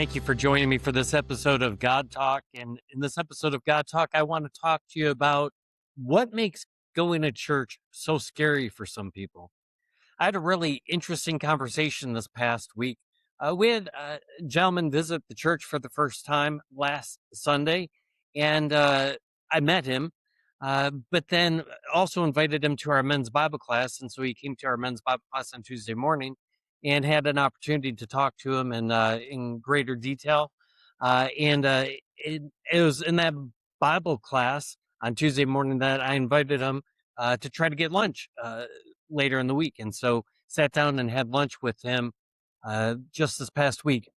Thank you for joining me for this episode of God Talk. And in this episode of God Talk, I want to talk to you about what makes going to church so scary for some people. I had a really interesting conversation this past week. We had a gentleman visit the church for the first time last Sunday, and I met him, but then also invited him to our men's Bible class. And so he came to our men's Bible class on Tuesday morning and had an opportunity to talk to him in greater detail. And it was in that Bible class on Tuesday morning that I invited him to try to get lunch later in the week. And so sat down and had lunch with him just this past week.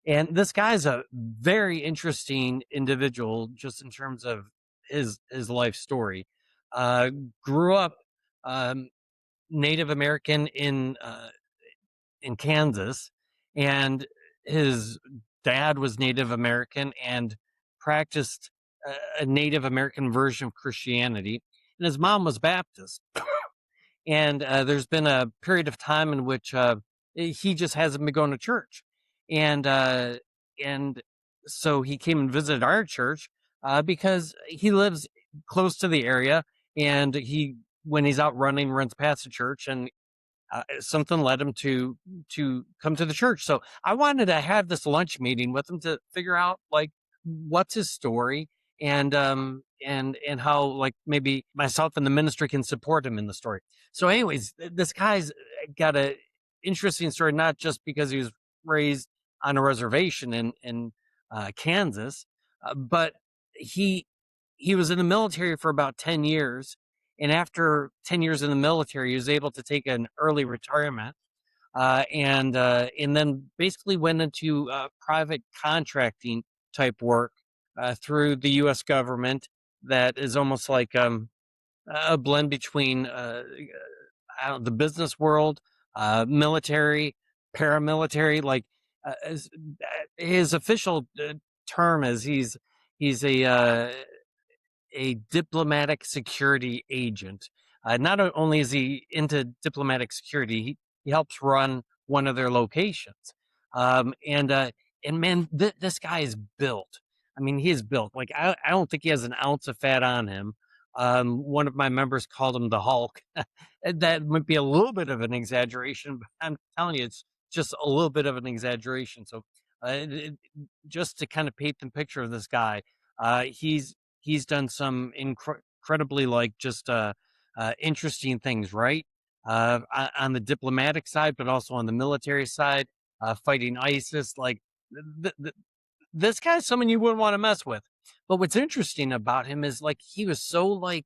And this guy's a very interesting individual just in terms of his life story. Uh, Grew up um, Native American in Kansas, and his dad was Native American and practiced a Native American version of Christianity, and his mom was Baptist. And there's been a period of time in which he just hasn't been going to church, and and so he came and visited our church because he lives close to the area, and he when he's out running runs past the church, and something led him to come to the church. So I wanted to have this lunch meeting with him to figure out like what's his story and how like maybe myself and the ministry can support him in the story. So anyways, this guy's got a interesting story, not just because he was raised on a reservation in Kansas, but he he was in the military for about 10 years, and after 10 years in the military he was able to take an early retirement, and then basically went into private contracting type work through the U.S. government. That is almost like a blend between the business world, military, paramilitary. Like his official term is he's a diplomatic security agent. Not only is he into diplomatic security, he helps run one of their locations. And man, this guy is built. I mean, he is built. Like I don't think he has an ounce of fat on him. One of my members called him the Hulk. That might be a little bit of an exaggeration, but I'm telling you, it's just a little bit of an exaggeration. So, just to kind of paint the picture of this guy, he's done some incredibly like just interesting things, right? On the diplomatic side, but also on the military side, fighting ISIS. Like th- th- this guy's someone you wouldn't want to mess with. But what's interesting about him is like he was so like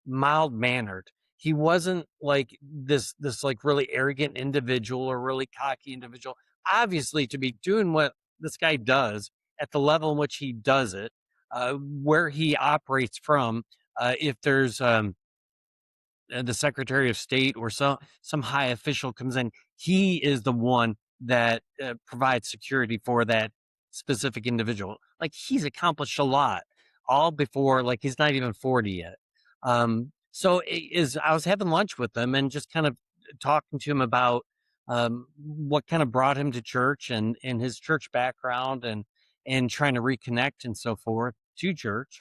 mild mannered. He wasn't like this like really arrogant individual or really cocky individual. Obviously, to be doing what this guy does at the level in which he does it, where he operates from, if there's the Secretary of State or some high official comes in, he is the one that provides security for that specific individual. Like he's accomplished a lot, all before like he's not even 40 yet. I was having lunch with him and just kind of talking to him about what kind of brought him to church and his church background and trying to reconnect and so forth to church.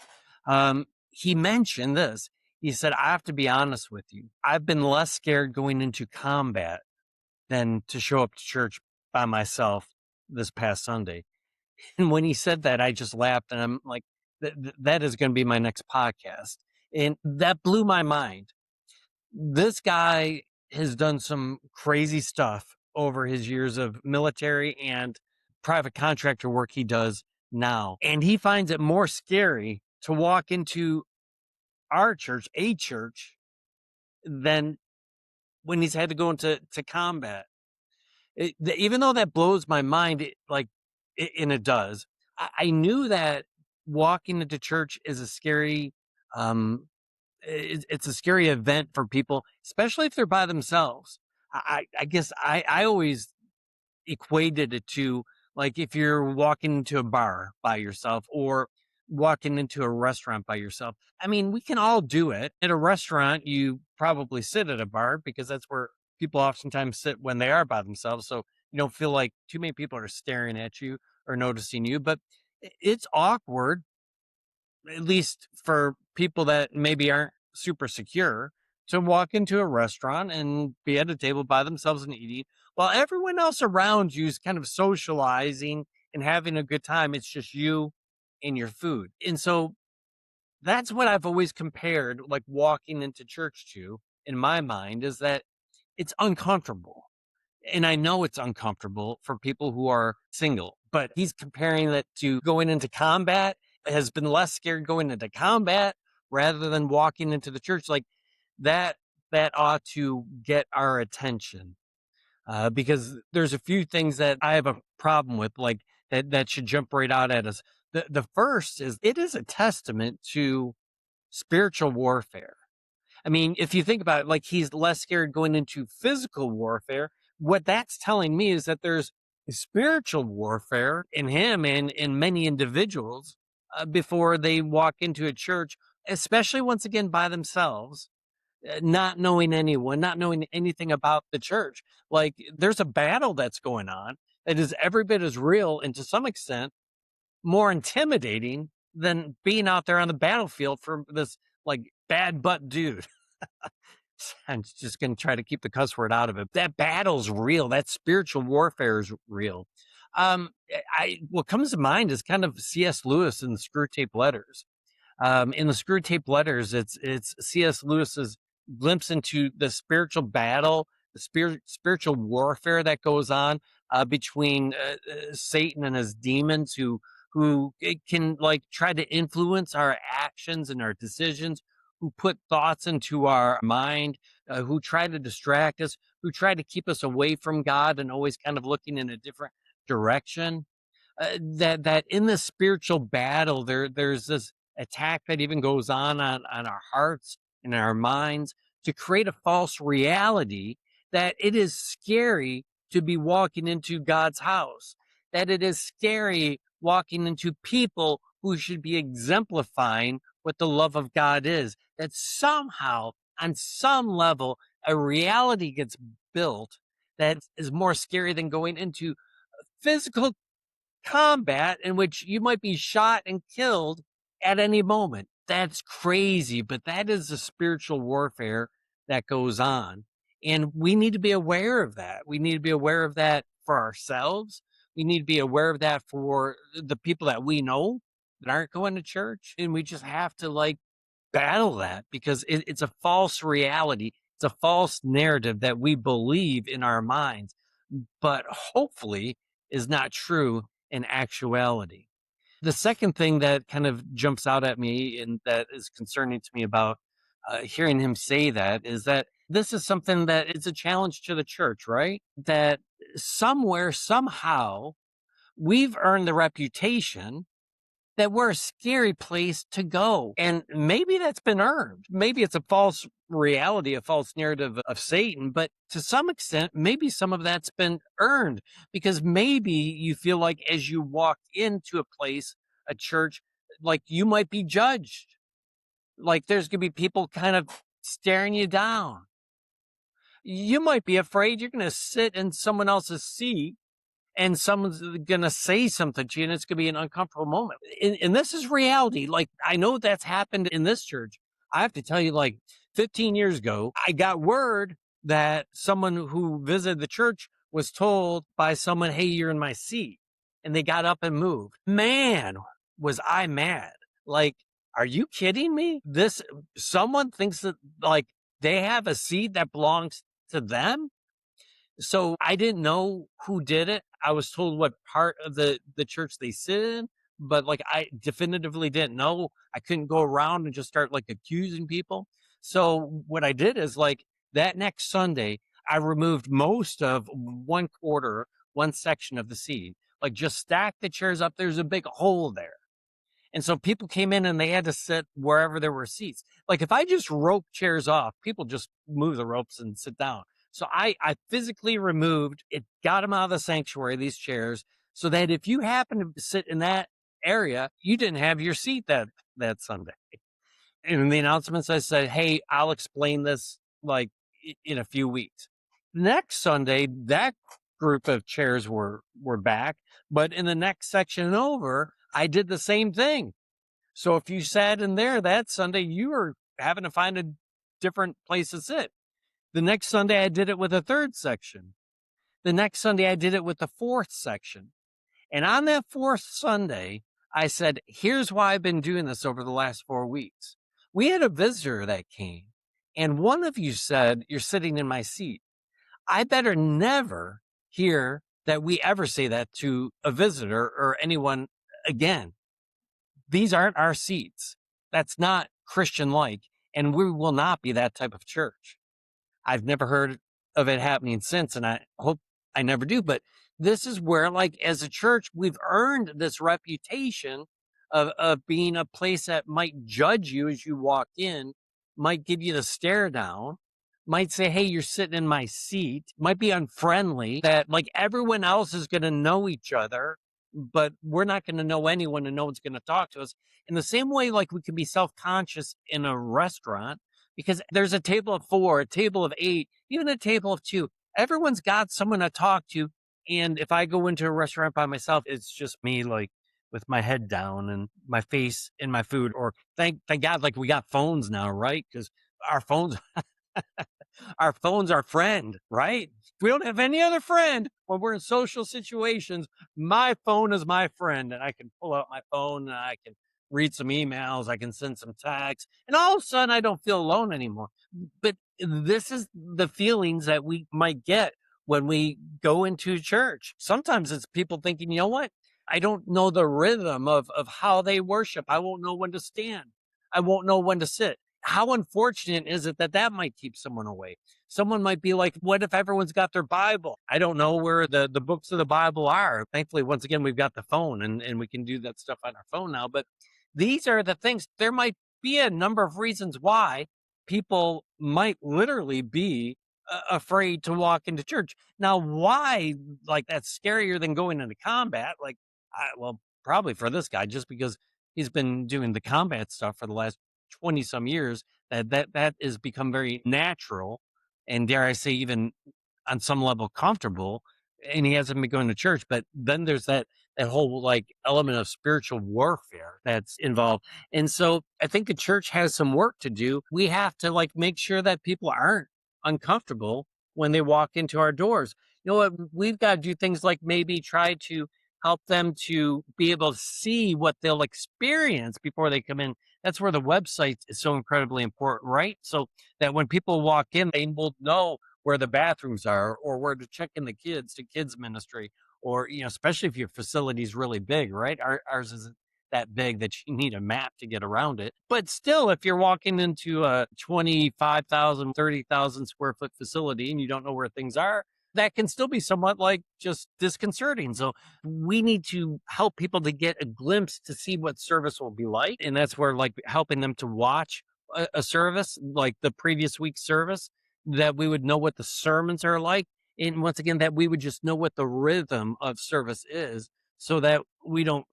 He mentioned this. He said, I have to be honest with you. I've been less scared going into combat than to show up to church by myself this past Sunday. And when he said that, I just laughed and I'm like, that is going to be my next podcast. And that blew my mind. This guy has done some crazy stuff over his years of military and private contractor work he does now. And he finds it more scary to walk into our church, a church, than when he's had to go into combat. Even though that blows my mind, and it does, I knew that walking into church is a scary, it's a scary event for people, especially if they're by themselves. I guess I always equated it to like if you're walking into a bar by yourself or walking into a restaurant by yourself. I mean, we can all do it. At a restaurant, you probably sit at a bar because that's where people oftentimes sit when they are by themselves. So you don't feel like too many people are staring at you are noticing you, but it's awkward, at least for people that maybe aren't super secure, to walk into a restaurant and be at a table by themselves and eating while everyone else around you is kind of socializing and having a good time. It's just you and your food. And so that's what I've always compared like walking into church to in my mind, is that it's uncomfortable. And I know it's uncomfortable for people who are single, but he's comparing that to going into combat, has been less scared going into combat rather than walking into the church. Like that, that ought to get our attention. Because there's a few things that I have a problem with, like that should jump right out at us. The first is it is a testament to spiritual warfare. I mean, if you think about it, like he's less scared going into physical warfare. What that's telling me is that there's spiritual warfare in him and in many individuals before they walk into a church, especially once again by themselves, not knowing anyone, not knowing anything about the church. Like there's a battle that's going on that is every bit as real and to some extent more intimidating than being out there on the battlefield for this like bad butt dude. I'm just going to try to keep the cuss word out of it. That battle's real. That spiritual warfare is real. What comes to mind is kind of C.S. Lewis in the Screw Tape Letters. In the Screw Tape Letters, it's C.S. Lewis's glimpse into the spiritual battle, the spiritual warfare that goes on between Satan and his demons, who it can like try to influence our actions and our decisions, who put thoughts into our mind, who try to distract us, who try to keep us away from God and always kind of looking in a different direction. That in the spiritual battle, there's this attack that even goes on our hearts and our minds to create a false reality that it is scary to be walking into God's house, that it is scary walking into people who should be exemplifying what the love of God is, that somehow on some level a reality gets built that is more scary than going into physical combat in which you might be shot and killed at any moment. That's crazy, but that is the spiritual warfare that goes on. And we need to be aware of that. We need to be aware of that for ourselves. We need to be aware of that for the people that we know that aren't going to church. And we just have to like battle that because it's a false reality. It's a false narrative that we believe in our minds, but hopefully is not true in actuality. The second thing that kind of jumps out at me and that is concerning to me about hearing him say that is that this is something that is a challenge to the church, right? That somewhere, somehow, we've earned the reputation that we're a scary place to go. And maybe that's been earned. Maybe it's a false reality, a false narrative of Satan, but to some extent, maybe some of that's been earned because maybe you feel like as you walk into a place, a church, like you might be judged. Like there's going to be people kind of staring you down. You might be afraid you're going to sit in someone else's seat and someone's going to say something to you and it's going to be an uncomfortable moment. And this is reality. Like, I know that's happened in this church. I have to tell you, like 15 years ago, I got word that someone who visited the church was told by someone, "Hey, you're in my seat." And they got up and moved. Man, was I mad. Like, are you kidding me? Someone thinks that like they have a seat that belongs to them. So I didn't know who did it. I was told what part of the church they sit in, but like I definitively didn't know. I couldn't go around and just start like accusing people. So what I did is like that next Sunday, I removed most of one quarter, one section of the seat, like just stacked the chairs up. There's a big hole there. And so people came in and they had to sit wherever there were seats. Like if I just rope chairs off, people just move the ropes and sit down. So I physically removed it, got them out of the sanctuary, these chairs, so that if you happen to sit in that area, you didn't have your seat that Sunday. And in the announcements, I said, "Hey, I'll explain this like in a few weeks." Next Sunday, that group of chairs were back. But in the next section over, I did the same thing. So if you sat in there that Sunday, you were having to find a different place to sit. The next Sunday, I did it with a third section. The next Sunday, I did it with the fourth section. And on that fourth Sunday, I said, here's why I've been doing this over the last 4 weeks. We had a visitor that came, and one of you said, you're sitting in my seat. I better never hear that we ever say that to a visitor or anyone again. These aren't our seats. That's not Christian like, and we will not be that type of church. I've never heard of it happening since, and I hope I never do. But this is where, like, as a church, we've earned this reputation of being a place that might judge you as you walk in, might give you the stare down, might say, hey, you're sitting in my seat, might be unfriendly, that like everyone else is going to know each other, but we're not going to know anyone and no one's going to talk to us. In the same way, like we can be self-conscious in a restaurant because there's a table of 4, a table of 8, even a table of 2. Everyone's got someone to talk to. And if I go into a restaurant by myself, it's just me, like with my head down and my face in my food. Or thank God, like we got phones now, right? Because our phones, our phone's our friend, right? We don't have any other friend when we're in social situations. My phone is my friend, and I can pull out my phone and I can read some emails, I can send some texts, and all of a sudden I don't feel alone anymore. But this is the feelings that we might get when we go into church. Sometimes it's people thinking, you know what? I don't know the rhythm of how they worship. I won't know when to stand. I won't know when to sit. How unfortunate is it that that might keep someone away? Someone might be like, what if everyone's got their Bible? I don't know where the books of the Bible are. Thankfully, once again, we've got the phone and we can do that stuff on our phone now. But these are the things. There might be a number of reasons why people might literally be afraid to walk into church. Now, why, like, that's scarier than going into combat? Like, well, probably for this guy, just because he's been doing the combat stuff for the last 20 some years, that has become very natural and, dare I say, even on some level comfortable, and he hasn't been going to church. But then there's that whole like element of spiritual warfare that's involved. And so I think the church has some work to do. We have to like make sure that people aren't uncomfortable when they walk into our doors. You know what? We've got to do things like maybe try to help them to be able to see what they'll experience before they come in. That's where the website is so incredibly important, right? So that when people walk in, they will know where the bathrooms are or where to check in the kids to kids ministry, or, you know, especially if your facility is really big, right? Ours isn't that big that you need a map to get around it. But still, if you're walking into a 25,000, 30,000 square foot facility and you don't know where things are, that can still be somewhat like just disconcerting. So we need to help people to get a glimpse to see what service will be like. And that's where like helping them to watch a service like the previous week's service, that we would know what the sermons are like. And once again, that we would just know what the rhythm of service is so that we don't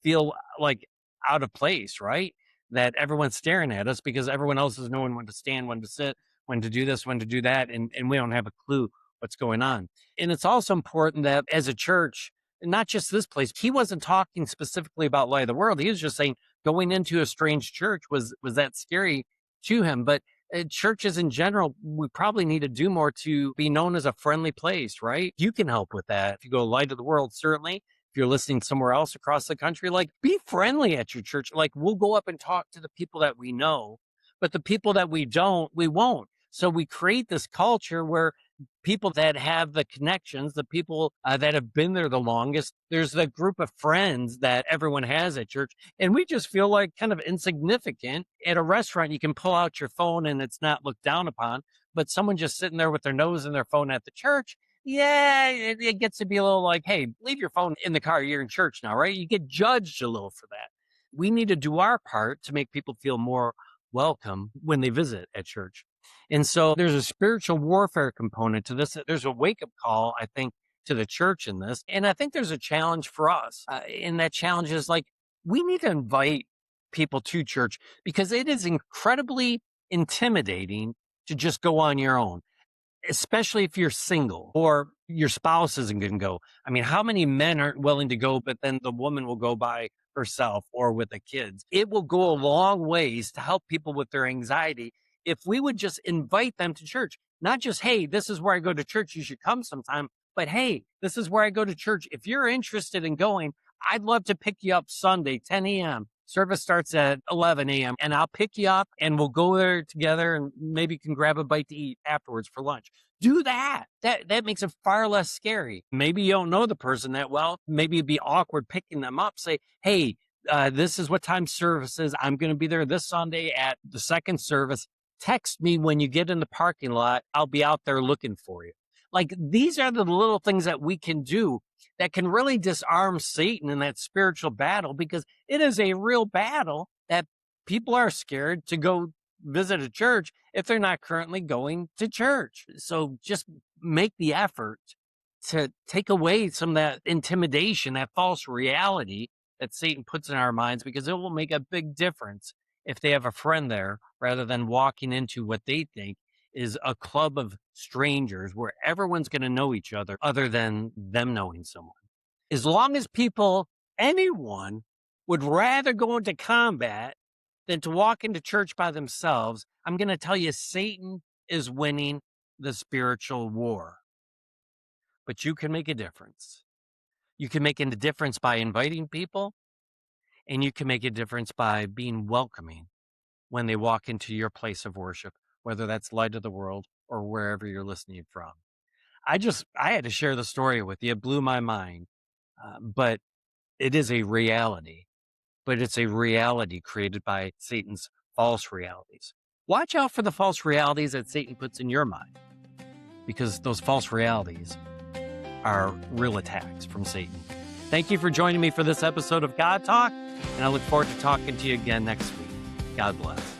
feel like out of place, right? That everyone's staring at us because everyone else is knowing when to stand, when to sit, when to do this, when to do that. And we don't have a clue what's going on. And it's also important that as a church, not just this place, he wasn't talking specifically about Light of the World. He was just saying going into a strange church was that scary to him. But churches in general, we probably need to do more to be known as a friendly place, right? You can help with that. If you go Light of the World, certainly. If you're listening somewhere else across the country, like be friendly at your church. Like we'll go up and talk to the people that we know, but the people that we don't, we won't. So we create this culture where people that have the connections, the people that have been there the longest, there's the group of friends that everyone has at church. And we just feel like kind of insignificant. At a restaurant, you can pull out your phone and it's not looked down upon, but someone just sitting there with their nose in their phone at the church, yeah, it gets to be a little like, hey, leave your phone in the car. You're in church now, right? You get judged a little for that. We need to do our part to make people feel more welcome when they visit at church. And so there's a spiritual warfare component to this. There's a wake up call, I think, to the church in this. And I think there's a challenge for us. And that challenge is like, we need to invite people to church because it is incredibly intimidating to just go on your own, especially if you're single or your spouse isn't going to go. I mean, how many men aren't willing to go, but then the woman will go by herself or with the kids? It will go a long ways to help people with their anxiety if we would just invite them to church. Not just, hey, this is where I go to church, you should come sometime, but hey, this is where I go to church. If you're interested in going, I'd love to pick you up Sunday, 10 a.m. Service starts at 11 a.m. and I'll pick you up and we'll go there together and maybe you can grab a bite to eat afterwards for lunch. Do that. That makes it far less scary. Maybe you don't know the person that well. Maybe it'd be awkward picking them up. Say, hey, this is what time service is. I'm going to be there this Sunday at the second service. Text me when you get in the parking lot. I'll be out there looking for you. Like, these are the little things that we can do that can really disarm Satan in that spiritual battle, because it is a real battle that people are scared to go visit a church if they're not currently going to church. So just make the effort to take away some of that intimidation, that false reality that Satan puts in our minds, because it will make a big difference if they have a friend there rather than walking into what they think is a club of strangers where everyone's going to know each other than them knowing someone. As long as anyone would rather go into combat than to walk into church by themselves, I'm going to tell you, Satan is winning the spiritual war. But you can make a difference. You can make a difference by inviting people, and you can make a difference by being welcoming when they walk into your place of worship, whether that's Light of the World or wherever you're listening from. I had to share the story with you. It blew my mind. But it is a reality. But it's a reality created by Satan's false realities. Watch out for the false realities that Satan puts in your mind, because those false realities are real attacks from Satan. Thank you for joining me for this episode of God Talk, and I look forward to talking to you again next week. God bless.